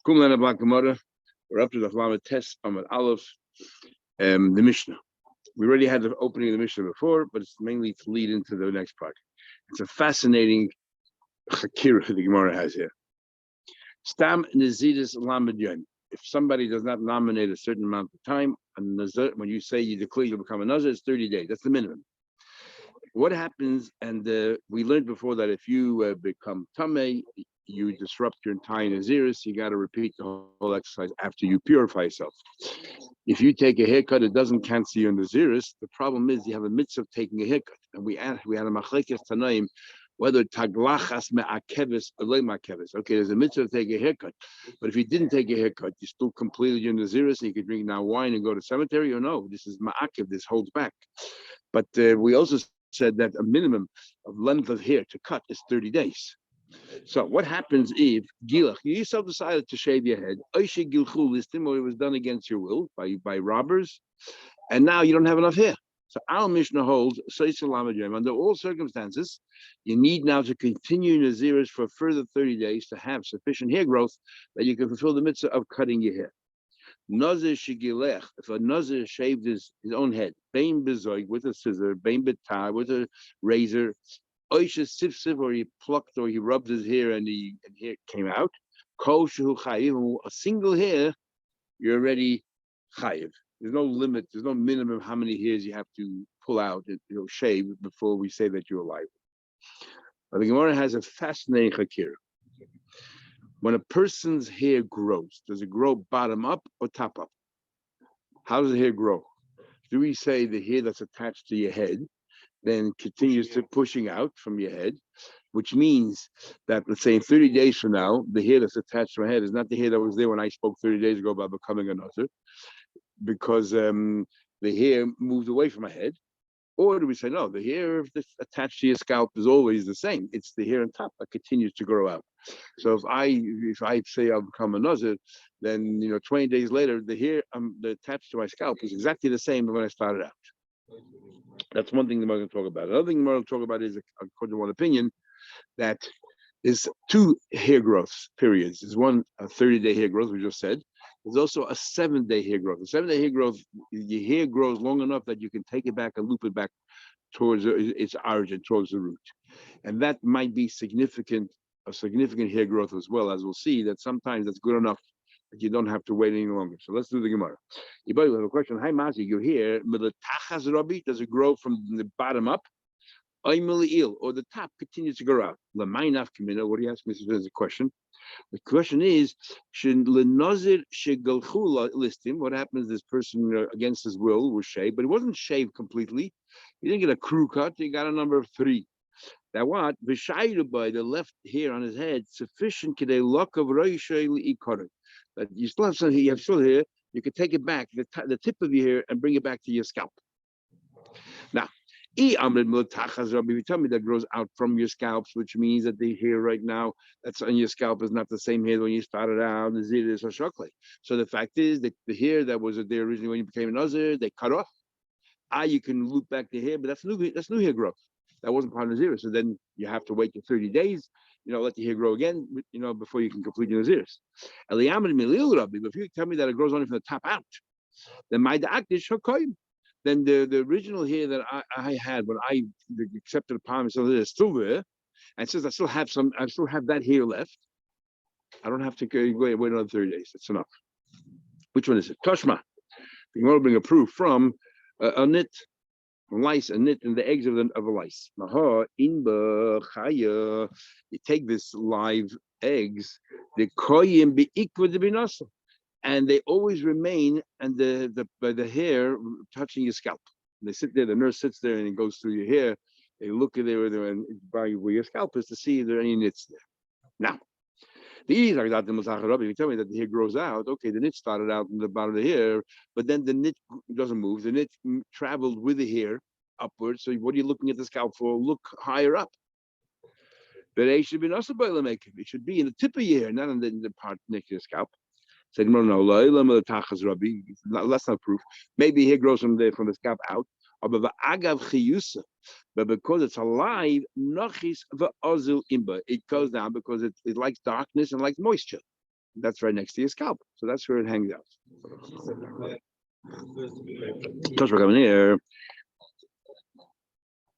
Kumlana Blakamada. We're up to the Lamed Test Amad Aleph, the Mishnah. We already had the opening of the Mishnah before, but it's mainly to lead into the next part. It's a fascinating chakira the Gemara has here. Stam Nazidus Lamed Yom. If somebody does not nominate a certain amount of time, when you say you declare you'll become a Nazir, it's 30 days. That's the minimum. What happens, and we learned before that if you become Tameh, you disrupt your entire Naziris, you got to repeat the whole exercise after you purify yourself. If you take a haircut, it doesn't cancel your Naziris. The problem is you have a mitzvah of taking a haircut. And we had a machlekes tanaim, whether taglachas me'akeves or le ma'akeves. Okay, there's a mitzvah of taking a haircut. But if you didn't take a haircut, you still completed your Naziris and you could drink now wine and go to cemetery, or no, this is ma'akev, this holds back. But we also said that a minimum of length of hair to cut is 30 days. So what happens if gilach, you yourself decided to shave your head, oishe gilchu listim, or it was done against your will by robbers, and now you don't have enough hair. So our Mishnah holds, under all circumstances, you need now to continue Naziris for a further 30 days to have sufficient hair growth that you can fulfill the mitzvah of cutting your hair. Nazir shigilech, if a Nazir shaved his own head, bein bezoig with a scissor, bein betar with a razor, oisha sif, or he plucked or he rubbed his hair and hair came out, kol shehu chayiv, a single hair, you're already chayiv. There's no limit, there's no minimum how many hairs you have to pull out, shave before we say that you're alive. But the Gemara has a fascinating chakir. When a person's hair grows, does it grow bottom up or top up? How does the hair grow? Do we say the hair that's attached to your head then continues to pushing out from your head, which means that, let's say in 30 days from now, the hair that's attached to my head is not the hair that was there when I spoke 30 days ago about becoming a Nazir, because the hair moved away from my head? Or do we say, no, the hair that's attached to your scalp is always the same. It's the hair on top that continues to grow out. So if I say I'll become a Nazir, then 20 days later, the hair attached to my scalp is exactly the same as when I started out. That's one thing that we're going to talk about. Another thing we're going to talk about is, according to one opinion, that there's two hair growths periods. There's one, a 30-day hair growth, we just said. There's also a 7-day hair growth. A 7-day hair growth, your hair grows long enough that you can take it back and loop it back towards its origin, towards the root. And that might be a significant hair growth as well, as we'll see, that sometimes that's good enough that you don't have to wait any longer. So let's do the Gemara. You have a question. Hi, Mazi, your hair, does it grow from the bottom up? Or the top continues to grow out? What do you ask me? This is a question. The question is, what happens? This person against his will was shaved, but it wasn't shaved completely. He didn't get a crew cut. He got a number of 3. That what? By the left hair on his head sufficient that you still have some. You have still hair. You can take it back, the tip of your hair, and bring it back to your scalp. Now, if you tell me that grows out from your scalps, which means that the hair right now that's on your scalp is not the same hair when you started out, Nazir or chocolate. So the fact is that the hair that was there originally when you became a Nazir, they cut off. You can loop back the hair, but that's new hair growth. That wasn't part of Nazir. So then you have to wait for 30 days, let the hair grow again, before you can complete your Naziris. But if you tell me that it grows only from the top out, then my da'akdish hakoyim. Then the original hair that I had when I accepted the promise is still there, and since I still have that hair left, I don't have to wait another 30 days. That's enough. Which one is it? Toshma. You want to bring a proof from a nit, lice, a nit, and the eggs of a lice. You take this live eggs, the koyim be equal to binasa, and they always remain, and by the hair touching your scalp. And they sit there. The nurse sits there and it goes through your hair. They look at there and by where your scalp is to see if there are any nits there. Now, if you tell me that the hair grows out, okay, the nit started out in the bottom of the hair, but then the nit doesn't move. The nit traveled with the hair upwards. So what are you looking at the scalp for? Look higher up. But it should be also by the makeup. It should be in the tip of your hair, not in the part next to your scalp. Said no, that's not proof. Maybe hair grows from the scalp out. But because it's alive, it goes down because it likes darkness and likes moisture. That's right next to your scalp. So that's where it hangs out. Toshma coming here.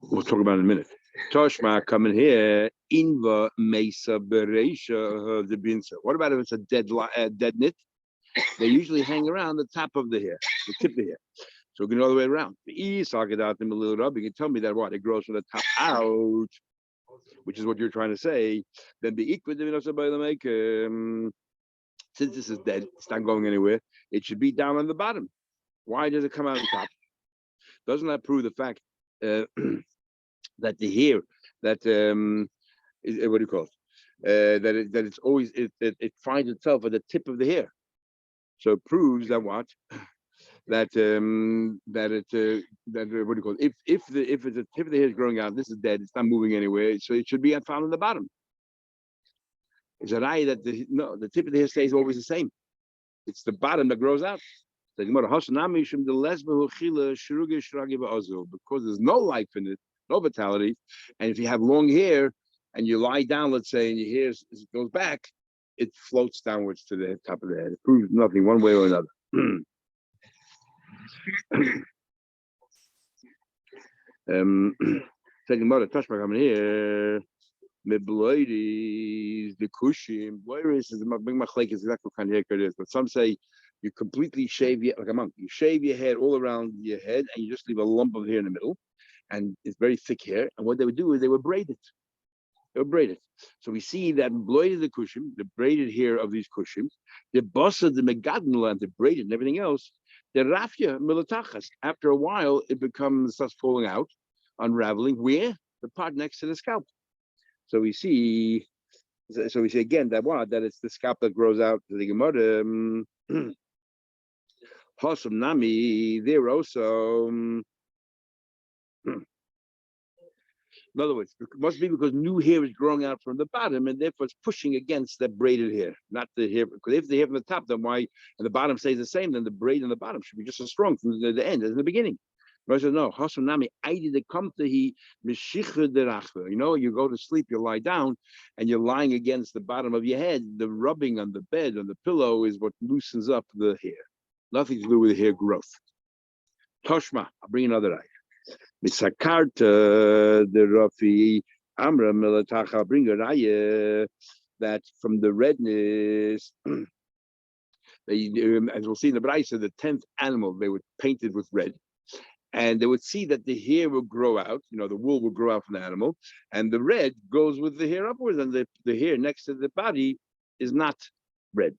We'll talk about it in a minute. Toshma coming here. Inva mesa bereisha the binsa. What about if it's a dead knit? They usually hang around the top of the hair, the tip of the hair. So we're going all the way around. The little rub. You can tell me that what it grows from the top out, which is what you're trying to say. Then the equal since this is dead, it's not going anywhere. It should be down on the bottom. Why does it come out on top? Doesn't that prove the fact that the hair that is, what do you call it? That it's always it finds itself at the tip of the hair. So it proves that what that what do you call it? If the tip of the hair is growing out, this is dead. It's not moving anywhere. So it should be found on the bottom. It's a lie that the tip of the hair stays always the same. It's the bottom that grows out. Because there's no life in it, no vitality. And if you have long hair and you lie down, let's say, and your hair goes back, it floats downwards to the top of the head. It proves nothing one way or another. Second mother, Tashma coming here. The kushim. Bloiris is the big machlek is exactly what kind of haircut it is. But some say you completely shave your like a monk. You shave your head all around your head, and you just leave a lump of hair in the middle, and it's very thick hair. And what they would do is they would braid it. They would braid it. So we see that bloided the kushim, the braided hair of these kushim, the bossa, the megadnul, and the braided and everything else. The rafia milatachas. After a while, it starts falling out, unraveling. Where? The part next to the scalp. So we see again that it's the scalp that grows out to the Gemara. Hosam nami, they're also. In other words, it must be because new hair is growing out from the bottom, and therefore it's pushing against that braided hair, not the hair. Because if the hair from the top, then why, and the bottom stays the same, then the braid on the bottom should be just as strong from the end as in the beginning. No, Hasanami, I did come to he Mishicha derachva. You know, you go to sleep, you lie down, and you're lying against the bottom of your head. The rubbing on the bed, on the pillow, is what loosens up the hair. Nothing to do with the hair growth. Toshma, I'll bring another eye. Misakarta the Rafi Amra Milatacha, I'll bring a raya that from the redness. As we'll see in the Braisa, the 10th animal, they were painted with red. And they would see that the hair will grow out, the wool will grow out from the animal, and the red goes with the hair upwards, and the hair next to the body is not red.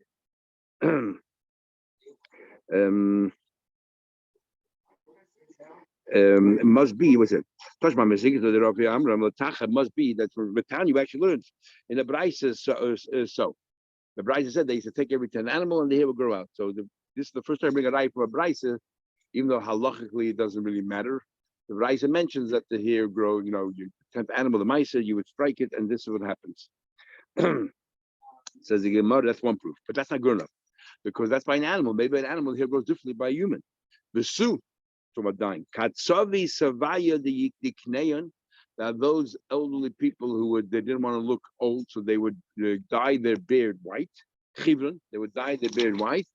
It must be, what's it? It must be that from the town you actually learned in the Braisa. So the Braisa said they used to take every 10 animal and the hair will grow out. So this is the first time I bring a raya from a Braisa. Even though halachically it doesn't really matter, the Raisa mentions that the hair grow. You 10th animal, the Maisa, you would strike it, and this is what happens. Says the Gemara, that's one proof, but that's not good enough because that's by an animal. Maybe an animal hair grows differently by a human. The Su, from a dying Katsavi Savaya the Kneyon. Now those elderly people they didn't want to look old, so they would dye their beard white. Chivron, they would dye their beard white.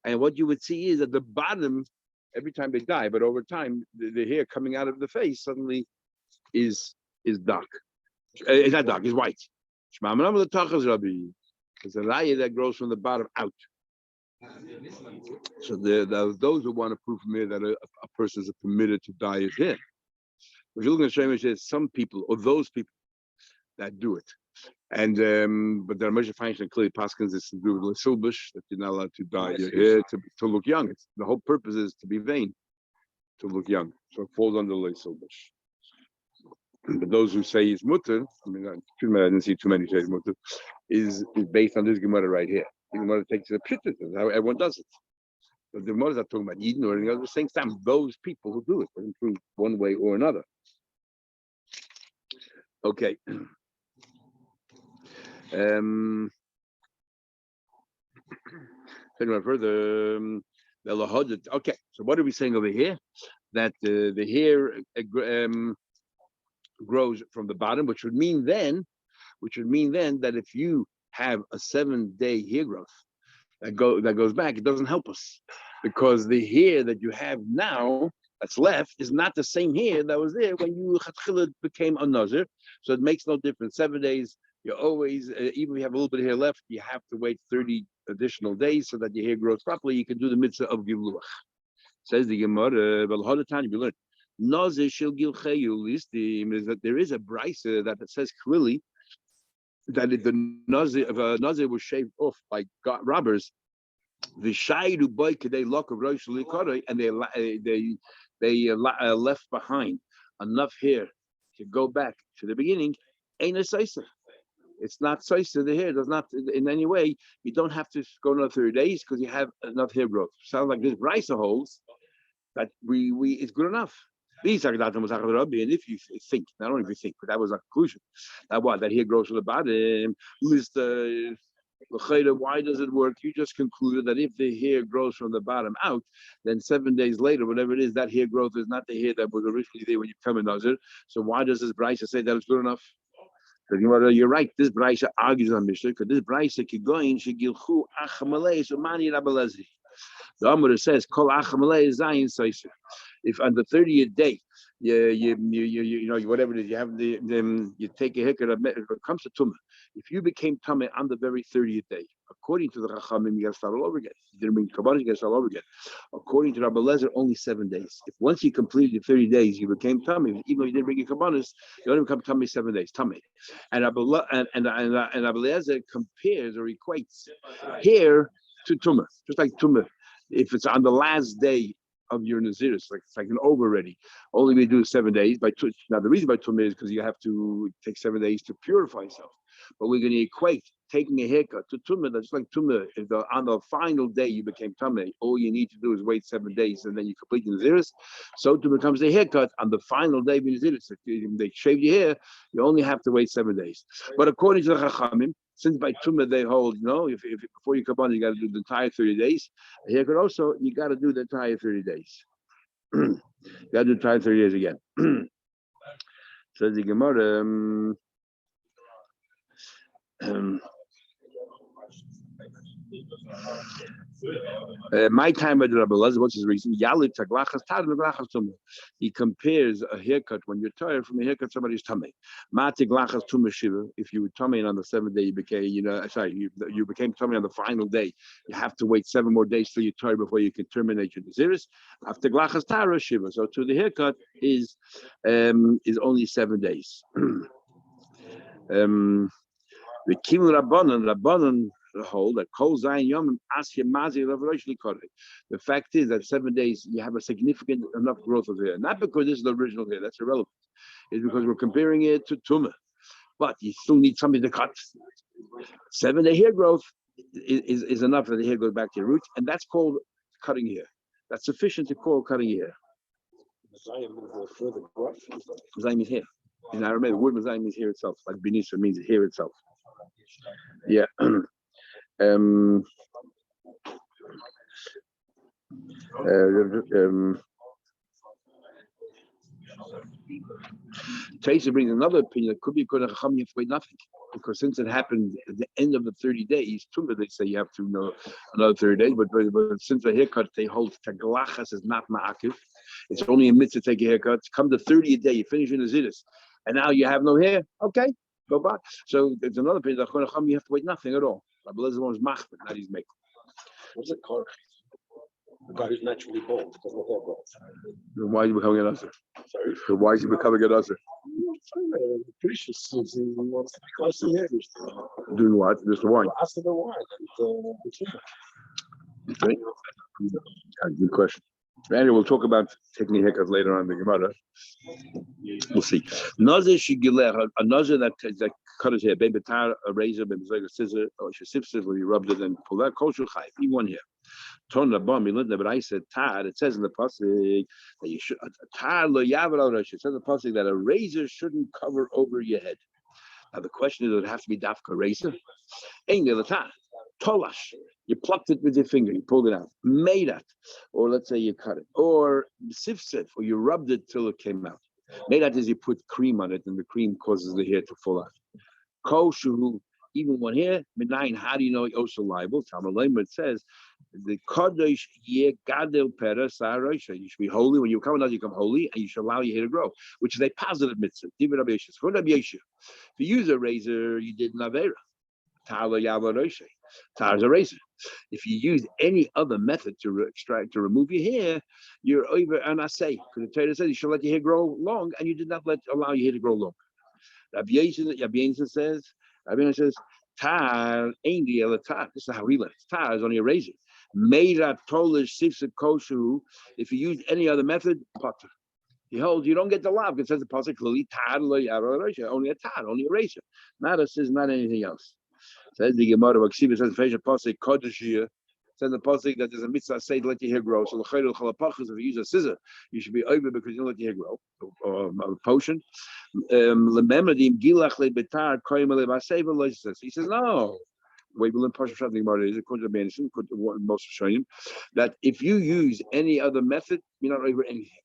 And what you would see is at the bottom, every time they die, but over time, the hair coming out of the face suddenly is dark. It's not dark, it's white. It's a raya that grows from the bottom out. So those who want to prove from here that a person is permitted to dye his hair. If you look at the Shema, there's some people, or those people, that do it. And but there are major functions clearly Paskins is to do with silbush, that you're not allowed to dye your hair to look young. The whole purpose is to be vain, to look young. So it falls under the silbush. But those who say he's mutter, I didn't see too many say he's mutter, is based on this Gemara right here. The Gemara takes the picture, how everyone does it. But the Gemara is not talking about Eden or anything else. They're saying those people who do it doesn't prove one way or another. Okay. Further, okay, so what are we saying over here? That the hair grows from the bottom, which would mean then that if you have a 7-day hair growth that goes back, it doesn't help us because the hair that you have now that's left is not the same hair that was there when you became a nazir. So it makes no difference. 7 days, you always, even if you have a little bit of hair left, you have to wait 30 additional days so that your hair grows properly. You can do the mitzvah of givluach. Says the Gemara, well, time we learned nazir shel gilcheyu listim is that there is a brisa that says clearly that if the nazir was shaved off by robbers, the shaydu boy kadei lock of rosh likore, and they left behind enough hair to go back to the beginning. Ain't a saisa. It's not saisa. The hair does not in any way. You don't have to go another 30 days because you have enough hair growth. Sounds like this brisa holds that we it's good enough. And if you think, not only if you think, but that was a conclusion. That what? That hair grows from the bottom. Why does it work? You just concluded that if the hair grows from the bottom out, then 7 days later, whatever it is, that hair growth is not the hair that was originally there when you come in Nazir. So why does this Brisa say that it's good enough? You're right. This Brisa argues on Mishnah because this Brisa kegoin shegilchu achamalei so mani rabelezi. The Amr says, "Kol achamalei zayin seiser." If on the 30th day, you know whatever it is, you have you take a haircut. It comes to tumah. If you became tumah on the very 30th day, according to the Chachamim, you got to start all over again. You didn't bring kabbalah, you got to start all over again. According to Rabbi Lezer, only 7 days. If once you completed 30 days, you became tumah. Even though you didn't bring your kabbalah, you only become tumah 7 days. Tumah. And Rabbi Lezer compares or equates hair to tumah, just like tumah. If it's on the last day of your Nazirus, it's like an over already. Only we do 7 days. Now the reason by tumah is because you have to take 7 days to purify yourself. But we're going to equate taking a haircut to tumah. That's like tumah. If on the final day you became tumah, all you need to do is wait 7 days and then you complete the Nazirus. So to becomes the haircut on the final day of Nazirus. If they shave your hair, you only have to wait 7 days. But according to the Chachamim, since by tumah they hold, if before you come on, you got to do the entire 30 days. A haircut also, you got to do the entire 30 days. You got to do the entire 30 days again. Says the Gemara. My time with Rabbi Lezer, what's his reason? He compares a haircut when you're tired from a haircut somebody's tummy. If you were tummy on the 7th day, you became tummy on the final day. You have to wait 7 more days till you're tired before you can terminate your naziris. After glachas tara shiva, so to the haircut is only 7 days. The Kim Rabbanan hold that Kol Zayin Yom Asya Mazi Lavroshli Kore. The fact is that 7 days you have a significant enough growth of hair. Not because this is the original hair, that's irrelevant. It's because we're comparing it to tumah. But you still need something to cut. 7 day hair growth is enough that the hair goes back to your roots, and that's called cutting hair. That's sufficient to call cutting hair. Mazayim is hair. In Aramaic, the word Mazayim means hair itself, like Benisa means hair itself. Yeah. Taisa brings another opinion that could be because you have to wait nothing. Because since it happened at the end of the 30 days, tumah they say you have to know another 30 days. But since the haircut they hold taglachas is not ma'akiv, it's only a mitzvah to take a haircut. Come the 30th day, you finish in the zidus, and now you have no hair. Okay, go back. So there's another opinion that you have to wait nothing at all. Rabbi Lezer was machbet, not his make. What's a korach? The guy who's naturally bald because of hair growth. Then why is he becoming an usher? Sorry? So why is he becoming an usher? Pretty sure he wants to be close to the hair. Doing what? Just the wine. After the wine and Okay. Good question. Anyway, we'll talk about taking haircuts later on in the Gemara. We'll see. Nazir shigilech, a nazir that cut his hair, baby tar, a razor, baby a scissor, or shesifsiv, where he rubbed it and pulled out. Kosher chayv. He won here. Ton rabam, but I said tar. It says in the pasuk that you should tar lo yaver al rosh. It says in the pasuk that a razor shouldn't cover over your head. Now the question is, does it have to be dafka razor? Ain't the tar. Tolash. You plucked it with your finger, you pulled it out. Made it, or let's say you cut it, or sif, or you rubbed it till it came out. Made that is you put cream on it, and the cream causes the hair to fall out. Koshu Even one here, Minayin, how do you know also liable? Tamalayim, it says the Kodesh Ye Gadil Pera Sarosha. You should be holy. When you come out, you come holy, and you should allow your hair to grow, which is a positive mitzvah. If you use a razor, you did Navera. Tar is a razor. If you use any other method to extract, to remove your hair, you're over an assay. Because the Torah says you should let your hair grow long, and you did not allow your hair to grow long. Rabbi Yisrael says, tar ain't the other tar. This is how he learns. Tar is only a razor. Meira polish sifsa koshu. If you use any other method, potter. He holds you don't get the lav. It says the pasuk clearly tar only a tar, only a razor. Not a says not anything else. Says the Gemara, Vaksiva says the pasuk kodeshia. Says the pasuk that there's a mitzvah say to let your hair grow. So l'chayil chalapachas, if you use a scissor, you should be over because you don't let your hair grow. Or a potion. Lememedim gilach lebetar koyim lebaseva loises. He says no. We will impart something about it. According to Manison, most Shayim, that if you use any other method, you're not over anything.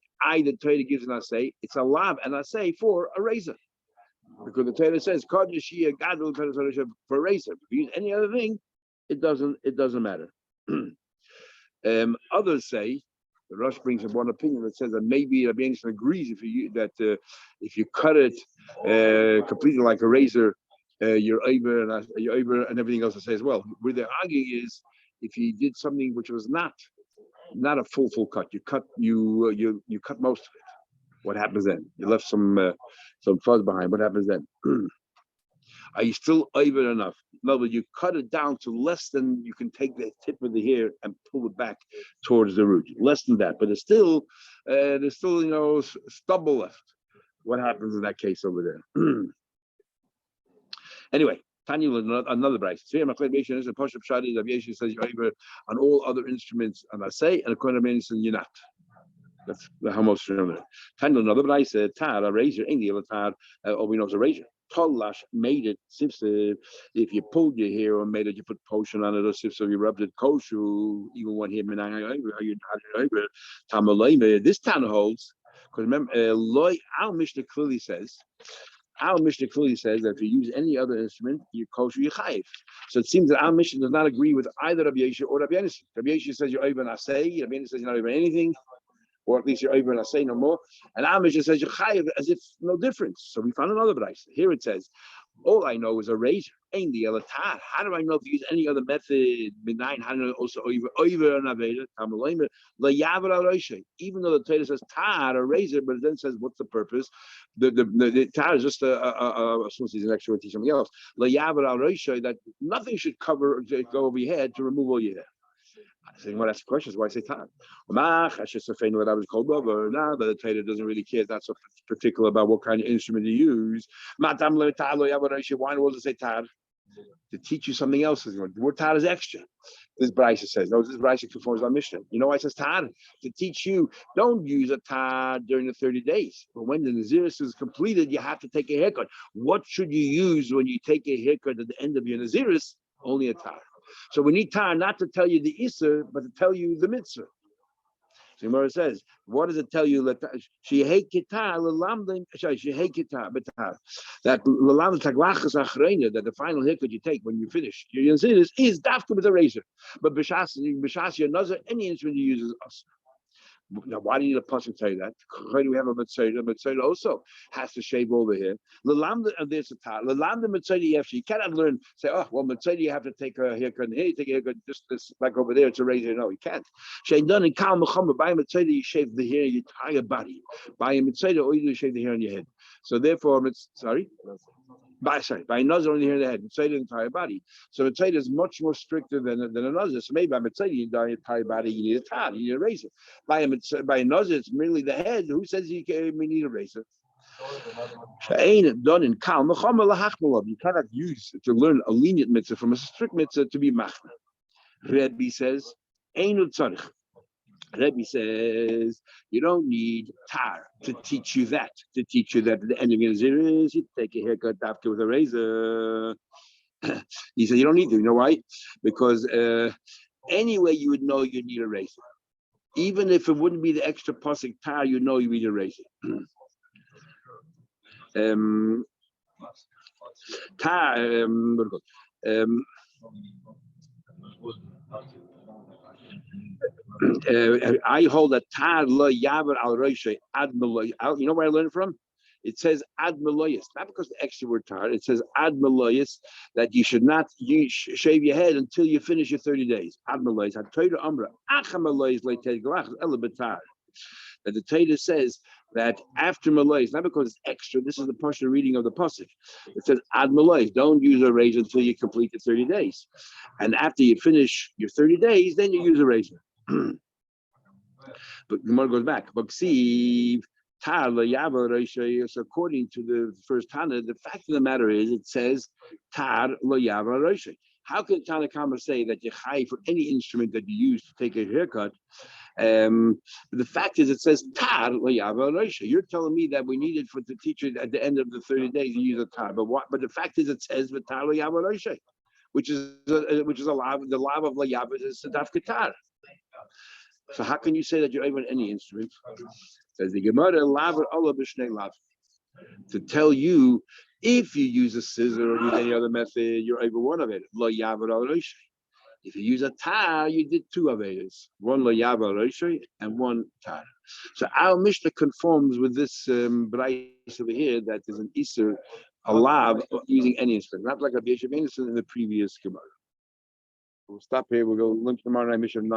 The Torah gives an assay. It's a lav and assay for a razor. Because the Torah says, for a razor. If you use any other thing, it doesn't matter. Others say, the Rosh brings up one opinion that says that maybe Rabbi Yisrael agrees if you cut it completely like a razor, you're over and everything else to say as well. Where they're arguing is if you did something which was not a full cut, you cut most of it. What happens then? You left some fuzz behind. What happens then? Are you still over enough? No, but you cut it down to less than you can take the tip of the hair and pull it back towards the root. Less than that, but there's still stubble left. What happens in that case over there? Anyway, Tanya another Bryce. Says you're over on all other instruments, and I say, and according to Manison, you're not. That's how most remember it. Tanya another Bryce. Tar, a razor, ain't the other tar. All we know is a razor. Tollash made it sipsiv. If you pulled your hair or made it, you put potion on it or sipsiv, you rubbed it koshu. Even one here, this town holds because remember, our Mishnah clearly says. Our Mishnah clearly says that if you use any other instrument, you kosher, you chayiv. So it seems that our Mishnah does not agree with either Rabbi Yeshua or Rabbi Yonasan. Rabbi Yeshua says you're over an asay. Rabbi Yonasan says you're not over anything, or at least you're over an asay no more. And our Mishnah says you're chayiv as if no difference. So we found another Bryce. Here it says, all I know is a razor. Ain't the other tar. How do I know if you use any other method? Benign, how do I know also over an aveda? Even though the Torah says tar, a razor, but it then says what's the purpose? The tar is just an extra word to something else. That nothing should go over your head to remove all your hair. So when I ask questions, why I say tar? Now the Torah doesn't really care. It's not so particular about what kind of instrument you use. Why does it say tar? To teach you something else. The word tar is extra. This Braisa says, no, this Braisa conforms our Mishnah. You know why it says tar? To teach you, don't use a tar during the 30 days. But when the Naziris is completed, you have to take a haircut. What should you use when you take a haircut at the end of your Naziris? Only a tar. So we need tar not to tell you the Isser, but to tell you the Mitzvah. So Gemara says, what does it tell you? That the final haircut you take when you finish your Naziris is dafka with a razor. But b'shas your nazar, any instrument you use is us. Now, why do you need a pasuk tell you that? We have a mitzvah. Mitzvah also has to shave all the hair. There's a tar. You cannot learn. Say, oh, well, mitzvah you have to take a haircut. Here, you take a haircut. Just this, like over there, it's a razor. No, you can't. Shaidan and kal mechama. By mitzvah, you shave the hair in your entire body. By a mitzvah, all you do is shave the hair on your head. So therefore, by nazar only hair in the head, mitzvah the entire body. So mitzvah is much more stricter than a nazar. So maybe by mitzvah you die your entire body, you need a tar, you need a razor. By a nazar, it's merely the head. Who says we need a razor? Done in kal. You cannot use to learn a lenient mitzvah from a strict mitzvah to be machna. Rebbe says, Einu tzarich. Rebbe says you don't need tar to teach you that. To teach you that at the end of your Naziris, you take a haircut after with a razor. He said you don't need to. You know why? Because anyway, you would know you need a razor. Even if it wouldn't be the extra pasuk tar, you know you need a razor. What do you call it? I hold that tar lo yaver al roishay ad meloy. You know where I learned it from? It says ad meloyis, not because the extra word tar. It says ad meloyis, that you should not shave your head until you finish your 30 days. Ad meloyis. That the Torah says that after meloyis, not because it's extra. This is the partial reading of the pasuk. It says ad meloyis. Don't use a razor until you complete the 30 days, and after you finish your 30 days, then you use a razor. But Gemara goes back. So according to the first Tana, the fact of the matter is, it says tar lo yava roishay. How can Tana Kama say that you chai for any instrument that you use to take a haircut? The fact is, it says tar lo yava roishay. You're telling me that we needed for the teacher at the end of the 30 days to use a tar, but what? But the fact is, it says tar lo yava roishay, which is a lav. The lav of lo yava is a daf tar. So how can you say that you're able on any instrument? Says the Gemara, laver Allah b'shnei lav. To tell you, if you use a scissor or use any other method, you're able one of it. Lo yaver al roishay. If you use a tar, you did two of it. One lo yaver al roishay and one tar. So our Mishnah conforms with this brayse over here that there's an iser, a lav using any instrument, not like a bishop in the previous Gemara. We'll stop here. We'll go lunch tomorrow night. Mishnah